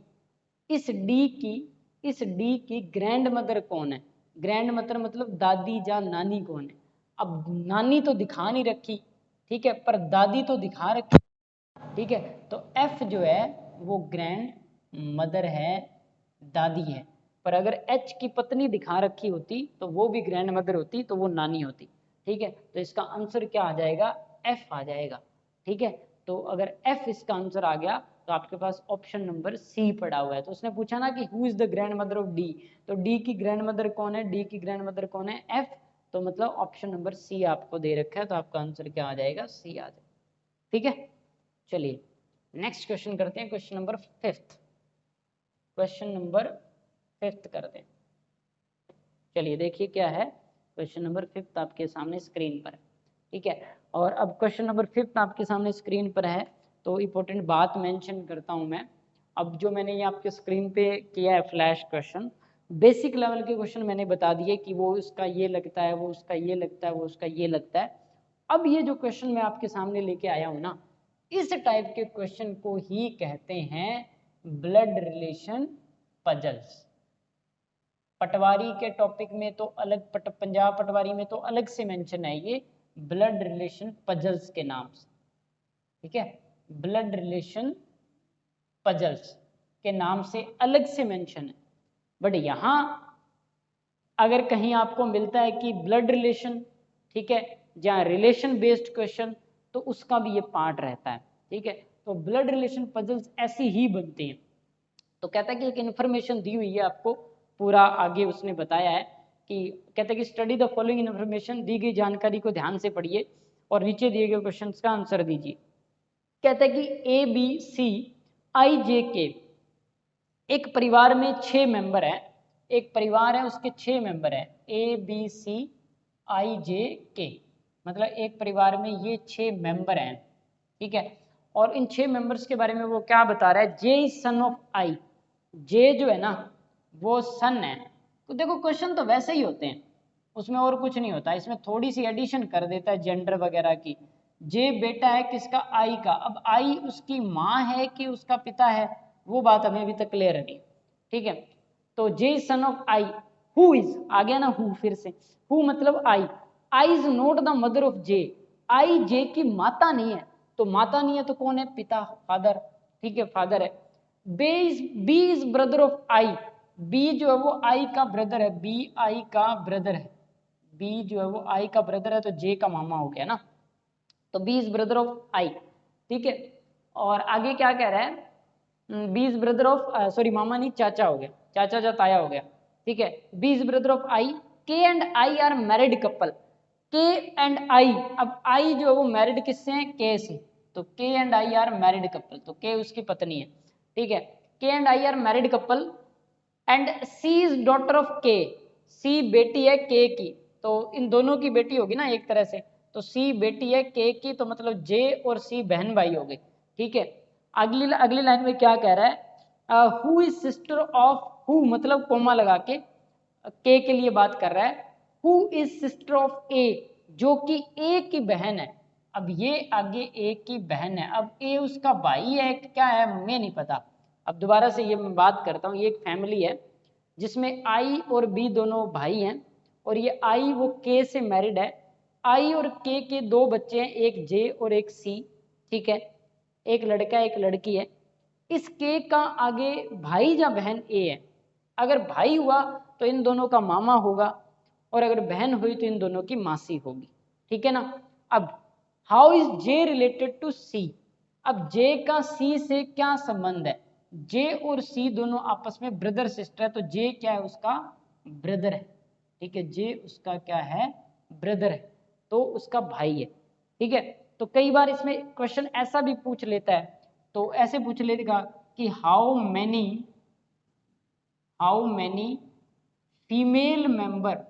इस डी की ग्रैंड मदर कौन है, ग्रैंड मदर मतलब दादी या नानी कौन है। अब नानी तो दिखा नहीं रखी, ठीक है, पर दादी तो दिखा रखी, ठीक है। तो एफ जो है वो ग्रैंड मदर है, दादी है, पर अगर एच की पत्नी दिखा रखी होती तो वो भी ग्रैंड मदर होती, तो वो नानी होती, ठीक है। तो इसका आंसर क्या आ जाएगा, एफ आ जाएगा, ठीक है। तो अगर एफ इसका आंसर आ गया तो आपके पास ऑप्शन नंबर सी पड़ा हुआ है। तो उसने पूछा ना कि who is the grand mother of D, तो डी की ग्रैंड मदर कौन है, डी की ग्रैंड मदर कौन है, एफ, तो मतलब ऑप्शन नंबर सी आपको दे रखा है, तो आपका आंसर क्या आ जाएगा, सी आ जाएगा, ठीक है। चलिए नेक्स्ट क्वेश्चन करते हैं, question number fifth, question number fifth करते हैं। चलिए देखिए क्या है, क्वेश्चन नंबर फिफ्थ आपके सामने स्क्रीन पर है, ठीक है। और अब क्वेश्चन नंबर फिफ्थ आपके सामने स्क्रीन पर है, तो इम्पोर्टेंट बात मेंशन करता हूँ मैं। अब जो मैंने ये आपके स्क्रीन पे किया है फ्लैश क्वेश्चन, बेसिक लेवल के क्वेश्चन मैंने बता दिए कि वो उसका ये लगता है, वो उसका ये लगता है, वो उसका ये लगता है। अब ये जो क्वेश्चन मैं आपके सामने लेके आया हूँ ना, इस टाइप के क्वेश्चन को ही कहते हैं ब्लड रिलेशन पजल्स। पटवारी के टॉपिक में तो अलग, पंजाब पटवारी में तो अलग से मेंशन है ये ब्लड रिलेशन पजल्स के नाम से, ठीक है, ब्लड रिलेशन पजल्स के नाम से अलग से मेंशन है। बट यहाँ अगर कहीं आपको मिलता है कि ब्लड रिलेशन, ठीक है, जहाँ रिलेशन बेस्ड क्वेश्चन, तो उसका भी ये पार्ट रहता है, ठीक है। तो ब्लड रिलेशन पजल्स ऐसी ही बनती हैं। तो कहता है कि एक इन्फॉर्मेशन दी हुई है आपको, पूरा आगे उसने बताया है कि कहता है कि स्टडी द फॉलोइंग इन्फॉर्मेशन, दी गई जानकारी को ध्यान से पढ़िए और नीचे दिए गए क्वेश्चंस का आंसर दीजिए। कहता है कि ए बी सी आई जे के, एक परिवार में 6 मेंबर हैं, एक परिवार है उसके 6 मेंबर हैं, ए बी सी आई जे के, मतलब एक परिवार में ये 6 मेंबर हैं, ठीक है। और इन 6 मेंबर्स के बारे में वो क्या बता रहा है, जे इज सन ऑफ आई, जे जो है ना वो सन है। तो देखो क्वेश्चन तो वैसे ही होते हैं, उसमें और कुछ नहीं होता, इसमें थोड़ी सी एडिशन कर देता है जेंडर वगैरह की। जे बेटा है किसका, आई का। अब आई उसकी माँ है कि उसका पिता है, वो बात हमें अभी तक क्लियर नहीं, ठीक है। तो J son of I, who is, आ गया ना हु, फिर से हु मतलब I is not the mother of J, I J की माता नहीं है। तो माता नहीं है तो कौन है, पिता, फादर, ठीक है, फादर है। B is brother of I, B जो है वो आई का ब्रदर है, बी आई का ब्रदर है, बी जो है वो आई का ब्रदर है, तो जे का मामा हो गया ना, तो B is brother of I, ठीक है। और आगे क्या कह रहा है, B is brother of, sorry मामा नहीं, चाचा हो गया, चाचा या ताया हो गया, ठीक है। बी इज ब्रदर ऑफ आई, के and I are married couple, के एंड आई, अब आई जो है वो मैरिड किससे है, के से, तो K and I are married couple, तो के उसकी पत्नी है, ठीक है। K and I are married couple and C is daughter of K, C बेटी है के की, तो इन दोनों की बेटी होगी ना एक तरह से, तो सी बेटी है के की, तो मतलब जे और सी बहन भाई हो गए, ठीक है। अगली अगली लाइन में क्या कह रहा है, who is sister of, who मतलब कोमा लगा के लिए बात कर रहा है, हु इज सिस्टर ऑफ ए, जो कि ए की बहन है। अब ये आगे ए की बहन है, अब ए उसका भाई है क्या है हमें नहीं पता। अब दोबारा से ये मैं बात करता हूँ, ये एक फैमिली है जिसमें आई और बी दोनों भाई हैं, और ये आई वो के से मैरिड है, आई और के 2 बच्चे हैं, एक जे और एक सी, ठीक है, एक लड़का एक लड़की है। इस के का आगे भाई या बहन ए है, अगर भाई हुआ तो इन दोनों का मामा होगा, और अगर बहन हुई तो इन दोनों की मासी होगी, ठीक है ना। अब how is J related to C, अब जे का सी से क्या संबंध है, जे और सी दोनों आपस में ब्रदर सिस्टर है, तो जे क्या है उसका ब्रदर है, ठीक है, जे उसका क्या है ब्रदर है, तो उसका भाई है, ठीक है। तो कई बार इसमें क्वेश्चन ऐसा भी पूछ लेता है, तो ऐसे पूछ लेगा कि how many female members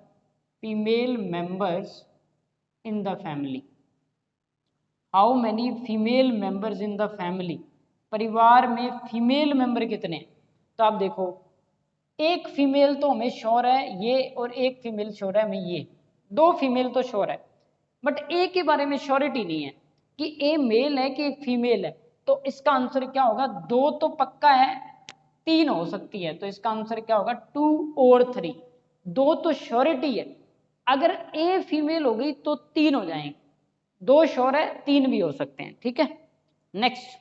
in the family, how many female members in the family, परिवार में फीमेल मेंबर कितने। तो आप देखो एक फीमेल तो हमें श्योर है ये, और एक फीमेल श्योर है हमें ये, 2 फीमेल तो श्योर है, बट ए के बारे में श्योरिटी नहीं है कि ए मेल है कि एक फीमेल है। तो इसका आंसर क्या होगा, 2 तो पक्का है, 3 हो सकती है, तो इसका आंसर क्या होगा 2 और 3, 2 तो श्योरिटी है, अगर ए फीमेल हो गई तो 3 हो जाएंगे, 2 श्योर है 3 भी हो सकते हैं, ठीक है। नेक्स्ट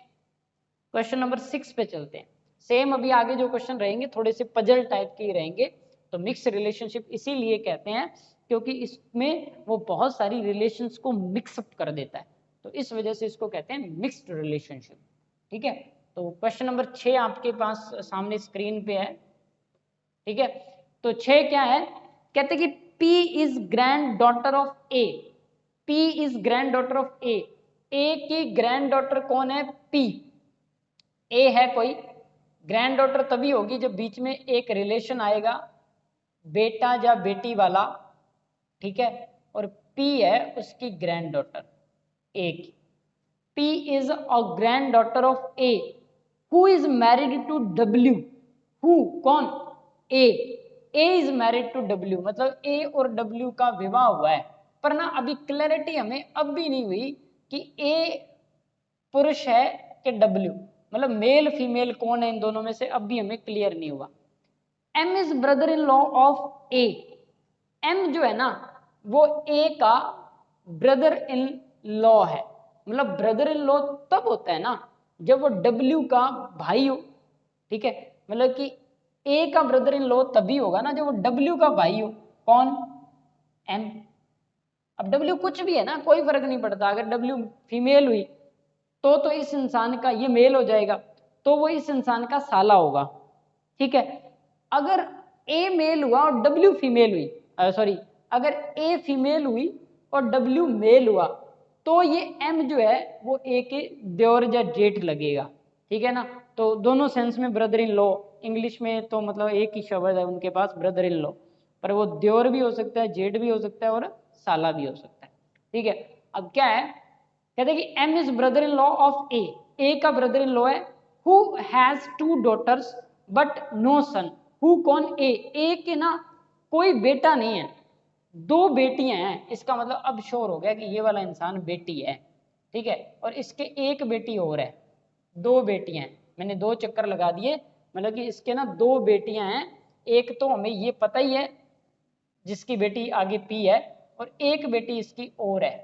क्वेश्चन नंबर 6 पे चलते हैं। सेम अभी आगे जो क्वेश्चन रहेंगे थोड़े से पजल टाइप के ही रहेंगे। तो मिक्स रिलेशनशिप इसीलिए कहते हैं क्योंकि इसमें वो बहुत सारी रिलेशंस को मिक्सअप कर देता है, तो इस वजह से इसको कहते हैं मिक्स्ड रिलेशनशिप, ठीक है। तो क्वेश्चन नंबर 6 आपके पास सामने स्क्रीन पे है, ठीक है। तो 6 क्या है, कहते हैं कि P is granddaughter of A, P is granddaughter of A, A की ग्रैंड डॉटर कौन है, P, ए है कोई, ग्रैंड डॉटर तभी होगी जब बीच में एक रिलेशन आएगा बेटा या बेटी वाला, ठीक है, और पी है उसकी ग्रैंड डॉटर ए की। P is a granddaughter of A who is married to W. Who? कौन? A. A is married to W, मतलब A और W का विवाह हुआ है। पर ना अभी क्लैरिटी हमें अब भी नहीं हुई कि A पुरुष है कि W, मतलब मेल फीमेल कौन है इन दोनों में से, अब भी हमें क्लियर नहीं हुआ। M is brother in law of A. M जो है ना वो A का ब्रदर इन लॉ है, मतलब ब्रदर इन लॉ तब होता है ना जब वो W का भाई हो, ठीक है, मतलब कि A का ब्रदर इन लॉ तभी होगा ना जब वो W का भाई हो। कौन? M। अब W कुछ भी है ना, कोई फर्क नहीं पड़ता, अगर W फीमेल हुई तो इस इंसान का, ये मेल हो जाएगा तो वो इस इंसान का साला होगा, ठीक है। अगर A मेल हुआ और W फीमेल हुई, सॉरी, अगर A फीमेल हुई और W मेल हुआ तो ये M जो है वो A के देवर या जेठ लगेगा, ठीक है ना। तो दोनों सेंस में ब्रदर इन लॉ, इंग्लिश में तो मतलब एक ही शब्द है उनके पास, ब्रदर इन लॉ, पर वो देवर भी हो सकता है, जेठ भी हो सकता है और साला भी हो सकता है, ठीक है। अब क्या है, कहते हैं कि M is brother in law of A का ब्रदर इन लॉ है, who has 2 daughters but no son. Who कौन? A के ना कोई बेटा नहीं है, 2 बेटियां हैं, इसका मतलब अब श्योर हो गया कि ये वाला इंसान बेटी है, ठीक है, और इसके एक बेटी और है, 2 बेटियां हैं, मैंने 2 चक्कर लगा दिए, मतलब कि इसके ना 2 बेटियां हैं, एक तो हमें ये पता ही है जिसकी बेटी आगे P है, और एक बेटी इसकी और है,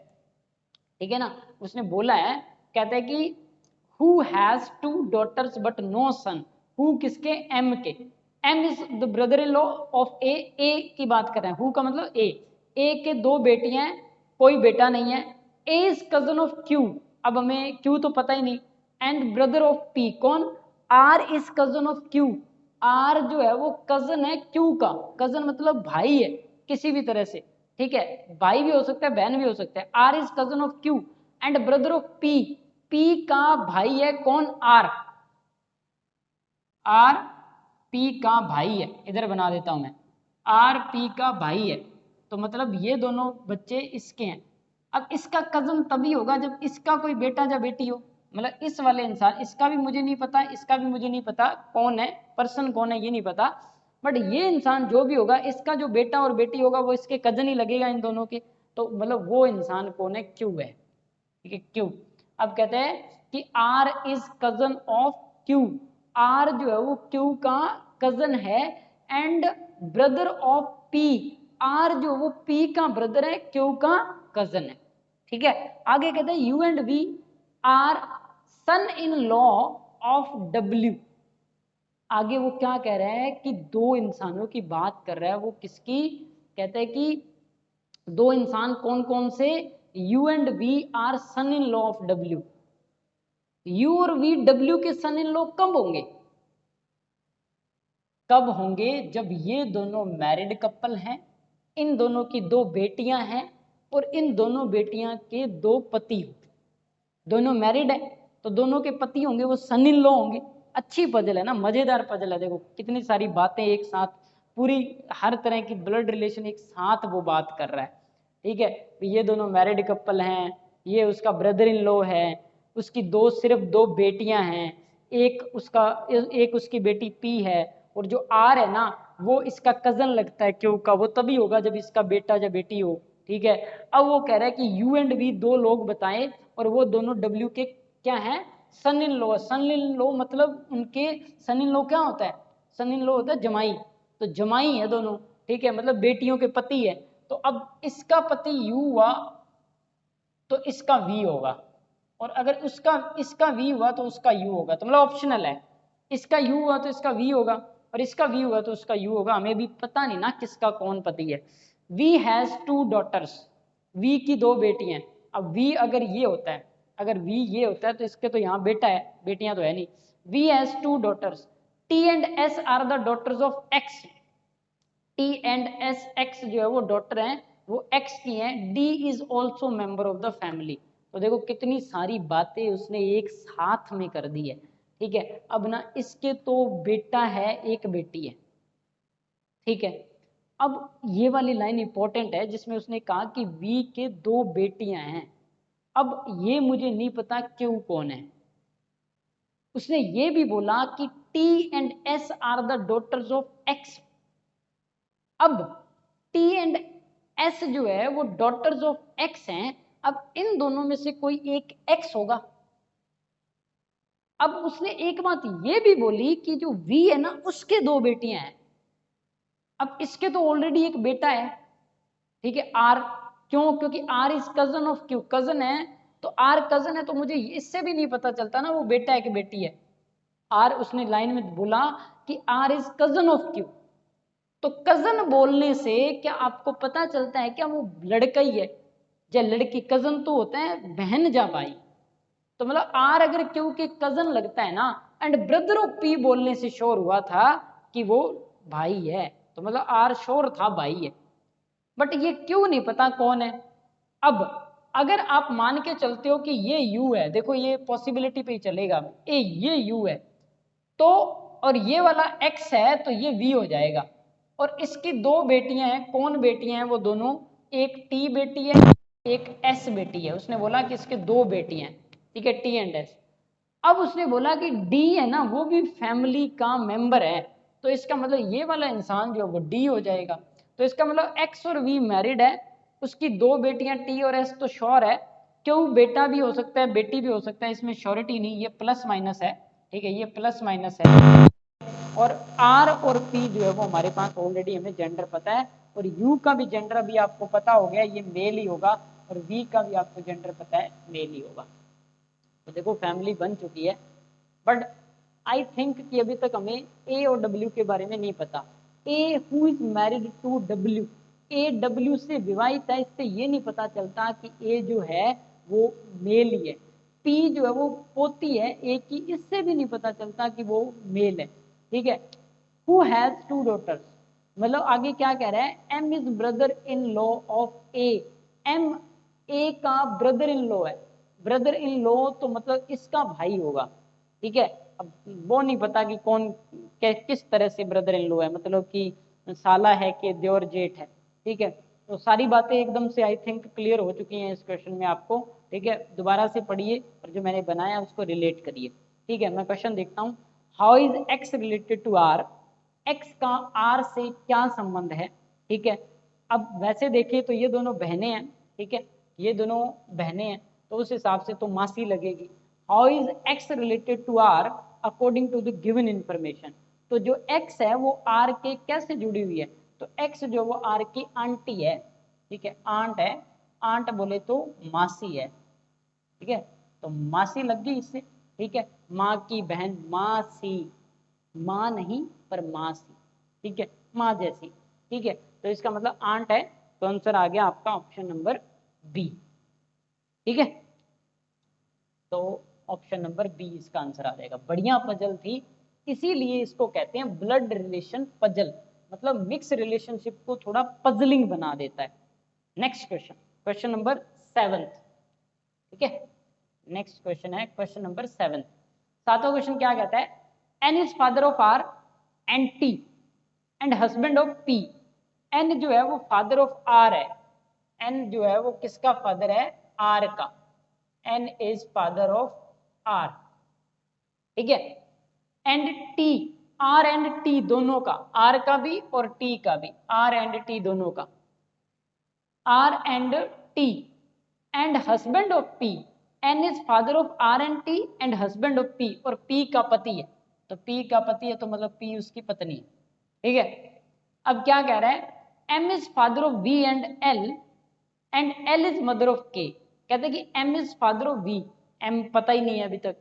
ठीक है ना। उसने बोला है, कहता है कि who has 2 daughters but no son. Who किसके? M के। M is the brother in law of A की बात कर रहे हैं, हु का मतलब A के 2 बेटियां हैं, कोई बेटा नहीं है। A is cousin of Q, अब हमें Q तो पता ही नहीं, एंड ब्रदर ऑफ P, कौन? R is cousin of Q। R जो है वो कजन है Q का, कजन मतलब भाई है किसी भी तरह से, ठीक है, भाई भी हो सकता है, बहन भी हो सकता है। R is cousin of Q and brother of P। P का भाई है कौन? R। R P का भाई है, इधर बना देता हूं मैं, R P का भाई है, तो मतलब ये दोनों बच्चे इसके हैं। अब इसका कजन तभी होगा जब इसका कोई बेटा या बेटी हो, मतलब इस वाले इंसान, इसका भी मुझे नहीं पता, इसका भी मुझे नहीं पता कौन है, पर्सन कौन है ये नहीं पता, बट ये इंसान जो भी होगा, इसका जो बेटा और बेटी होगा वो इसके कजन ही लगेगा इन दोनों के, तो मतलब वो इंसान कौन है? क्यू है, ठीक है, क्यू। अब कहते हैं कि R is cousin of Q. R जो है वो क्यू का कजन है, and brother of P। R जो वो P का ब्रदर है, क्यू का कजन है, ठीक है। आगे कहते हैं U and V are son in law of W। आगे वो क्या कह रहा है कि 2 इंसानों की बात कर रहा है, वो किसकी? कहते हैं कि 2 इंसान कौन कौन से? U and V are son in law of W। U और वी W के सन इन लॉ कब होंगे? कब होंगे? जब ये दोनों मैरिड कपल हैं, इन दोनों की 2 बेटियां हैं, और इन दोनों बेटियां के 2 पति हो, दोनों मैरिड है तो दोनों के पति होंगे, वो सन इन लॉ होंगे। अच्छी पजल है ना, मजेदार पजल है, देखो कितनी सारी बातें एक साथ, पूरी हर तरह की ब्लड रिलेशन एक साथ वो बात कर रहा है, ठीक है। ये दोनों मैरिड कपल हैं, ये उसका ब्रदर इन लॉ है, उसकी सिर्फ 2 बेटियां हैं, एक उसकी बेटी P है, और जो R है ना वो इसका कजन लगता है क्यों का, वो तभी होगा जब इसका बेटा या बेटी हो, ठीक है। अब वो कह रहा है कि यू एंड वी 2 लोग बताएं, और वो दोनों W के क्या हैं? सन in law. Sun in law मतलब उनके सन इन लॉ क्या होता है? सन इन लॉ होता है जमाई, तो जमाई है दोनों, ठीक है, मतलब बेटियों के पति है। तो अब इसका पति U हुआ तो इसका V होगा, और अगर इसका V हुआ तो उसका U होगा, तो मतलब ऑप्शनल है, इसका U हुआ तो इसका V होगा, और इसका V हुआ तो उसका U होगा, हमें भी पता नहीं ना किसका कौन पति है। V हैज 2 daughters, V की 2 बेटी हैं। अब V अगर ये होता है, अगर V ये होता है तो इसके तो यहाँ बेटा है, बेटियां तो है नहीं। V has 2 daughters, T and S are the daughters of X। T and S, X जो है वो डॉटर हैं, वो X की हैं। D is also member of the family. तो देखो कितनी सारी बातें उसने एक साथ में कर दी है, ठीक है। अब ना इसके तो बेटा है, एक बेटी है, ठीक है। अब ये वाली लाइन इंपॉर्टेंट है जिसमें उसने कहा कि V के 2 बेटियां हैं। अब ये मुझे नहीं पता क्यू कौन है। उसने ये भी बोला कि T and S are the daughters of X। अब T एंड S जो है वो डॉटर्स ऑफ X हैं। अब इन दोनों में से कोई एक X होगा। अब उसने एक बात ये भी बोली कि जो V है ना उसके दो बेटियां हैं। अब इसके तो ऑलरेडी एक बेटा है, ठीक है, R। क्यों? क्योंकि R is cousin of Q, cousin है तो R कजन है, तो मुझे इससे भी नहीं पता चलता ना वो बेटा है कि बेटी है। R उसने लाइन में बोला कि R is cousin of Q, तो कजन बोलने से क्या आपको पता चलता है क्या वो लड़का ही है या लड़की? कजन तो होता है बहन या भाई। तो मतलब R अगर Q के कजन लगता है ना, एंड ब्रदर ऑफ P बोलने से श्योर हुआ था कि वो भाई है, तो मतलब R श्योर था भाई है। बट ये क्यों नहीं पता कौन है। अब अगर आप मान के चलते हो कि ये U है, देखो ये पॉसिबिलिटी पे ही चलेगा, ये U है तो, और ये वाला X है तो ये V हो जाएगा। और इसकी दो बेटियां हैं, कौन बेटियां हैं वो दोनों? एक T बेटी है, एक S बेटी है। उसने बोला कि इसके दो बेटियां हैं, ठीक है, T एंड S। अब उसने बोला कि D है ना वो भी फैमिली का मेंबर है, तो इसका मतलब ये वाला इंसान जो है वो D हो जाएगा। तो इसका मतलब X और V मैरिड है, उसकी दो बेटियां T और S तो श्योर है। क्यों? बेटा भी हो सकता है बेटी भी हो सकता है, इसमें श्योरिटी नहीं, ये प्लस माइनस है, ठीक है, ये प्लस माइनस है। और R और P जो है वो हमारे पास ऑलरेडी हमें जेंडर पता है, और U का भी जेंडर अभी आपको पता हो गया, ये मेल ही होगा, और V का भी आपको जेंडर पता है, मेल ही होगा। तो देखो फैमिली बन चुकी है। बट आई थिंक कि अभी तक हमें A और W के बारे में नहीं पता। A who is married to W, A W से विवाहित है, इससे ये नहीं पता चलता कि A जो है वो मेल ही है। P जो है वो पोती है A की, इससे भी नहीं पता चलता कि वो मेल है, ठीक है। हु हैज टू डॉटर्स, मतलब आगे क्या कह रहा है, M is brother in law of A, M A का ब्रदर इन लॉ है। ब्रदर इन लॉ तो मतलब इसका भाई होगा, ठीक है। अब वो नहीं पता कि कौन किस तरह से ब्रदर इन लॉ है, मतलब कि साला है कि देवर जेठ है, ठीक है। तो सारी बातें एकदम से आई थिंक क्लियर हो चुकी हैं इस क्वेश्चन में आपको, ठीक है। दोबारा से पढ़िए और जो मैंने बनाया उसको रिलेट करिए, ठीक है। मैं क्वेश्चन देखता हूँ, how is X related to R, X का आर से क्या संबंध है, ठीक है। अब वैसे देखिए तो ये दोनों बहनें हैं, ठीक है, ये दोनों बहनें हैं, तो उस हिसाब से तो मासी लगेगी। How is X related to R according to the given information, तो जो एक्स है वो आर के कैसे जुड़ी हुई है, तो एक्स जो वो आर की आंटी है, ठीक है, आंट है, आंट बोले तो मासी है, ठीक है। तो मासी लग गई इससे, ठीक है, माँ की बहन मासी, माँ नहीं पर मासी, ठीक है, माँ जैसी, ठीक है। तो इसका मतलब आंट है, तो आंसर आ गया आपका ऑप्शन नंबर बी, ठीक है। तो ऑप्शन नंबर बी इसका आंसर आ जाएगा। बढ़िया पजल थी, इसीलिए इसको कहते हैं ब्लड रिलेशन पजल, मतलब मिक्स रिलेशनशिप को थोड़ा पजलिंग बना देता है। नेक्स्ट क्वेश्चन, क्वेश्चन नंबर 7, ठीक है। नेक्स्ट क्वेश्चन है क्वेश्चन नंबर 7। सातवां क्वेश्चन क्या कहता है, N is father of R and T and husband of P. N जो है वो फादर ऑफ आर है, एन जो है वो किसका फादर है, आर का, N is father of R, ठीक है। And T, R and T दोनों का, आर का भी और टी का भी, आर एंड टी दोनों का, R and T and husband of P. N is father of R and T and husband of P, और पी का पति है, तो पी का पति है तो मतलब पी उसकी पत्नी है, ठीक है। अब क्या कह रहा है, M is father of V and L is mother of K. कहते हैं कि M is father of V, M पता ही नहीं है अभी तक,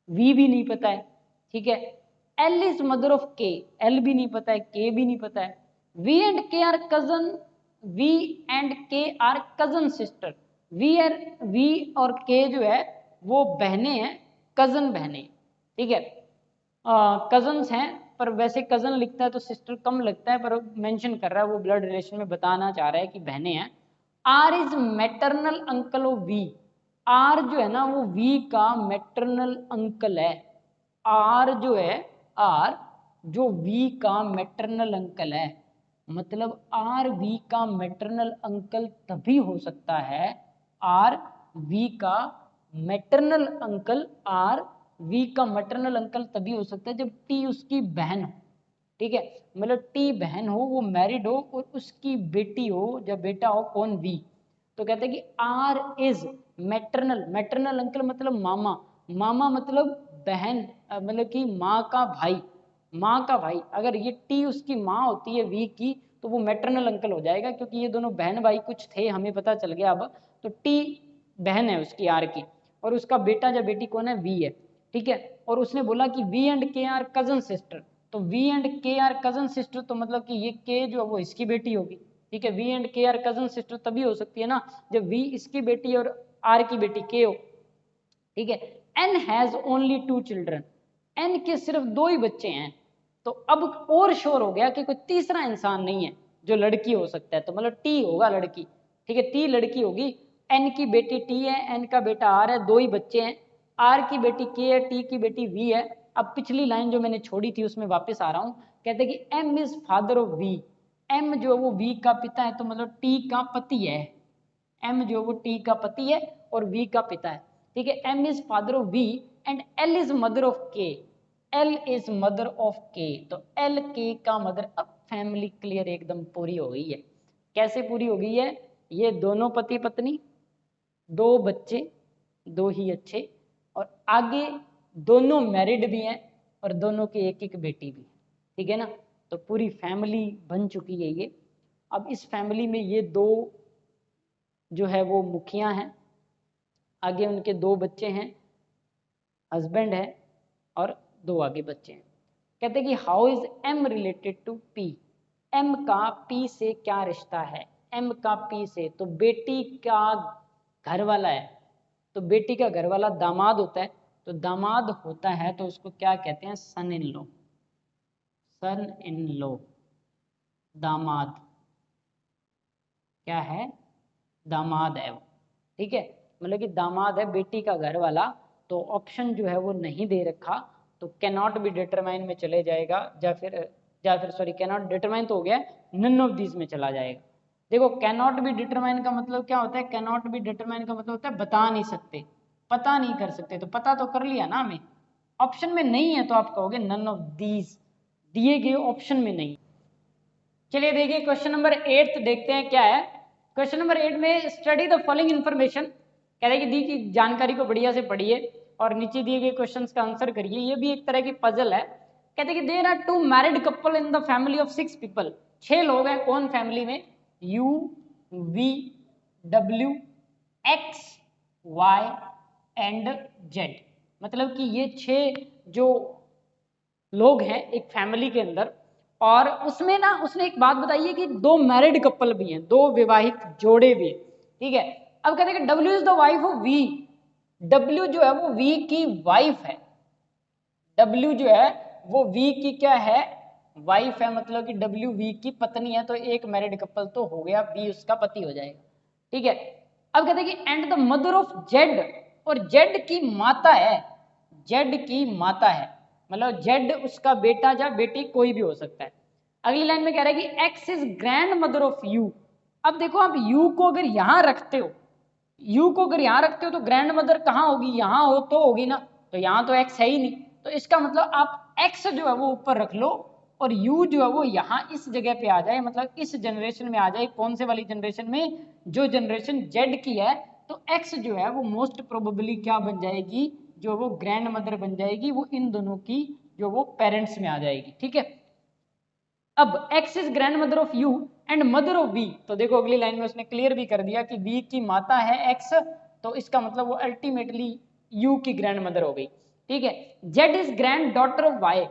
वी भी नहीं पता है, ठीक है। L is mother of K, L भी नहीं पता है, के भी नहीं पता है। वी एंड के आर कजन, वी एंड के आर कजन सिस्टर, वी और के जो है वो बहनें हैं, कजन बहनें, ठीक है। कजन्स हैं, पर वैसे कजन लिखता है तो सिस्टर कम लगता है, पर मेंशन कर रहा है वो ब्लड रिलेशन में बताना चाह रहा है कि बहनें हैं। R is maternal uncle of V, R जो है ना वो वी का मैटरनल अंकल है। आर जो है, आर जो वी का मैटरनल अंकल है, मतलब आर वी का मैटरनल अंकल तभी हो सकता है, आर वी का मैटरनल अंकल, आर वी का मैटरनल अंकल तभी हो सकता है जब टी उसकी बहन हो, ठीक है, मतलब टी बहन हो, वो मैरिड हो और उसकी बेटी हो, जब बेटा हो कौन, वी, तो कहते हैं कि R is maternal, maternal uncle मतलब मामा, मामा मतलब बहन, मतलब कि माँ का भाई, माँ का भाई, अगर ये टी उसकी माँ होती है वी की तो वो मैटरनल अंकल हो जाएगा, क्योंकि ये दोनों बहन भाई कुछ थे, हमें पता चल गया अब। तो टी बहन है उसकी आर की, और उसका बेटा या बेटी कौन है, वी है, ठीक है। और उसने बोला कि वी एंड के आर कजन सिस्टर, तो वी एंड के आर कजन सिस्टर, तो मतलब कि ये के जो है वो इसकी बेटी होगी, ठीक है। वी एंड के आर कजन सिस्टर तभी हो सकती है ना जब वी इसकी बेटी और आर की बेटी के हो, ठीक है। N has only 2 children, N के सिर्फ 2 ही बच्चे हैं, तो अब और श्योर हो गया कि कोई तीसरा इंसान नहीं है जो लड़की हो सकता है, तो मतलब टी होगा लड़की, ठीक है, टी लड़की होगी, एन की बेटी टी है, एन का बेटा आर है, 2 ही बच्चे हैं, आर की बेटी के है, टी की बेटी वी है। अब पिछली लाइन जो मैंने छोड़ी थी उसमें वापस आ रहा हूं, कहते हैं कि M is father of V, M जो वो वी का पिता है, तो मतलब टी का पति है, एम जो वो टी का पति है और वी का पिता है, ठीक है। M is father of V and L is mother of K, L is mother of K, तो एल के का मदर। अब फैमिली क्लियर एकदम पूरी हो गई है, कैसे पूरी हो गई है, ये दोनों पति पत्नी, 2 बच्चे, 2 ही अच्छे, और आगे दोनों मैरिड भी हैं और दोनों की एक एक बेटी भी है, ठीक है ना, तो पूरी फैमिली बन चुकी है ये। अब इस फैमिली में ये 2 जो है वो मुखिया हैं, आगे उनके 2 बच्चे हैं, हस्बैंड है, और 2 आगे बच्चे हैं। कहते हैं कि how is M related to P, M का पी से क्या रिश्ता है, एम का पी से, तो बेटी का घर वाला है, तो बेटी का घर वाला दामाद होता है, तो दामाद होता है तो उसको क्या कहते हैं, सन in law, sun in law, दामाद, क्या है, दामाद है वो, ठीक है, मतलब कि दामाद है बेटी का घर वाला, तो ऑप्शन जो है वो नहीं दे रखा, तो कैनॉट बी डिटरमाइन में चले जाएगा, या फिर सॉरी कैनॉट डिटरमाइन तो हो गया, नन ऑफ दीज में चला जाएगा। देखो कैनॉट बी डिटरमाइन का मतलब क्या होता है, कैनॉट बी डिटरमाइन का मतलब होता है बता नहीं सकते, पता नहीं कर सकते, तो पता तो कर लिया ना हमें, ऑप्शन में नहीं है तो आप कहोगे नन ऑफ दीज, दिए गए ऑप्शन में नहीं। चलिए देखिए क्वेश्चन नंबर 8 देखते हैं क्या है। क्वेश्चन नंबर 8 में स्टडी द फॉलोइंग इन्फॉर्मेशन, कह रहे हैं कि दी की जानकारी को बढ़िया से पढ़िए और नीचे दिए गए क्वेश्चंस का आंसर करिए, ये भी एक तरह की पजल है। कहते हैं कि there are 2 married couple in the family of 6 people, 6 लोग हैं कौन फैमिली में, U V W X Y and Z, मतलब कि ये 6 जो लोग हैं एक फैमिली के अंदर, और उसमें ना उसने एक बात बताई है कि 2 मैरिड कपल भी हैं, 2 विवाहित जोड़े भी हैं, ठीक है। अब कहते हैं कि W is the wife of V, W जो है वो वी की वाइफ है, डब्ल्यू जो है वो वी की क्या है, वाइफ है, मतलब कि डब्ल्यू वी की पत्नी है, तो एक मैरिड कपल तो हो गया, वी उसका पति हो जाएगा, ठीक है। अब कहते हैं कि and the mother of Z, और जेड की माता है, जेड की माता है, मतलब जेड उसका बेटा या बेटी कोई भी हो सकता है। अगली लाइन में कह रहा है कि x is grandmother of you, अब देखो आप यू को अगर यहां रखते हो, यू को अगर यहां रखते हो तो ग्रैंड मदर कहां होगी, यहां हो तो होगी ना, तो यहां तो एक्स है ही नहीं, तो इसका मतलब आप एक्स जो है वो ऊपर रख लो और यू जो है वो यहाँ इस जगह पे आ जाए, मतलब इस जनरेशन में आ जाए, कौन से वाली जनरेशन में, जो जनरेशन जेड की है, तो एक्स जो है वो मोस्ट प्रोबेबली क्या बन जाएगी, जो वो ग्रैंड मदर बन जाएगी, वो इन दोनों की जो वो पेरेंट्स में आ जाएगी, ठीक है। अब X is grandmother of U and mother of V, तो देखो अगली लाइन में उसने क्लियर भी कर दिया कि वी की माता है एक्स, तो इसका मतलब वो अल्टीमेटली यू की ग्रैंड मदर हो गई, ठीक है। Z is granddaughter of Y,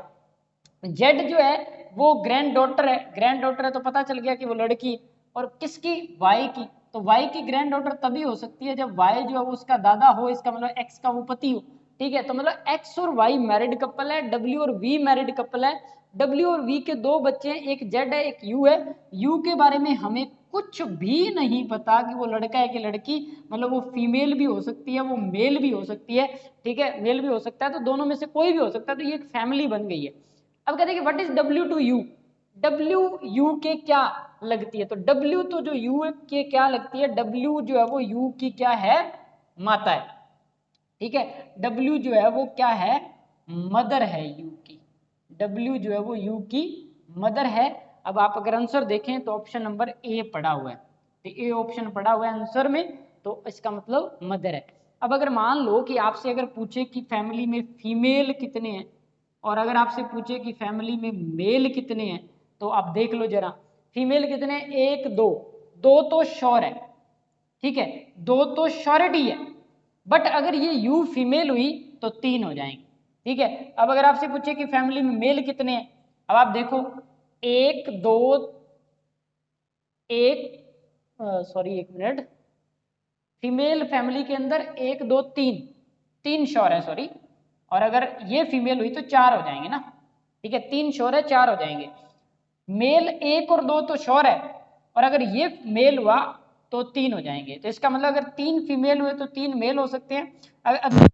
Z जो है वो ग्रैंड डॉटर है, ग्रैंड डॉटर है तो पता चल गया कि वो लड़की, और किसकी, वाई की, तो वाई की ग्रैंड डॉटर तभी हो सकती है जब वाई जो है वो उसका दादा हो, इसका मतलब एक्स का वो पति हो, ठीक है। तो मतलब एक्स और वाई मैरिड कपल है, डब्ल्यू और वी मैरिड कपल है, डब्ल्यू और वी के 2 बच्चे हैं, एक जेड है एक यू है, यू के बारे में हमें कुछ भी नहीं पता कि वो लड़का है कि लड़की, मतलब वो फीमेल भी हो सकती है, वो मेल भी हो सकती है, ठीक है, मेल भी हो सकता है, तो दोनों में से कोई भी हो सकता है, तो ये एक फैमिली बन गई है। अब कहते हैं कि what is W two you, W you के क्या लगती है, तो डब्ल्यू तो जो यू के क्या लगती है, डब्ल्यू जो है वो यू की क्या है, माता है, ठीक है। W जो है वो क्या है, मदर है यू की, W जो है वो यू की मदर है। अब आप अगर आंसर देखें तो ऑप्शन नंबर ए पड़ा हुआ है, तो ए ऑप्शन पड़ा हुआ है आंसर में, तो इसका मतलब मदर है। अब अगर मान लो कि आपसे अगर पूछे कि फैमिली में फीमेल कितने हैं, और अगर आपसे पूछे कि फैमिली में मेल कितने हैं, तो आप देख लो जरा, फीमेल कितने, एक दो, दो तो श्योर है, ठीक है, दो तो श्योरिटी है, बट अगर ये यू फीमेल हुई तो तीन हो जाएंगे, ठीक है। अब अगर आपसे पूछे कि फैमिली में मेल कितने हैं, अब आप देखो एक दो, एक सॉरी एक मिनट, फीमेल फैमिली के अंदर एक दो तीन, तीन श्योर है सॉरी, और अगर ये फीमेल हुई तो चार हो जाएंगे ना, ठीक है, तीन श्योर है चार हो जाएंगे। मेल एक और दो तो श्योर है, और अगर ये मेल हुआ तो तीन हो जाएंगे, तो इसका मतलब अगर तीन फीमेल हुए तो तीन मेल हो सकते हैं। अगर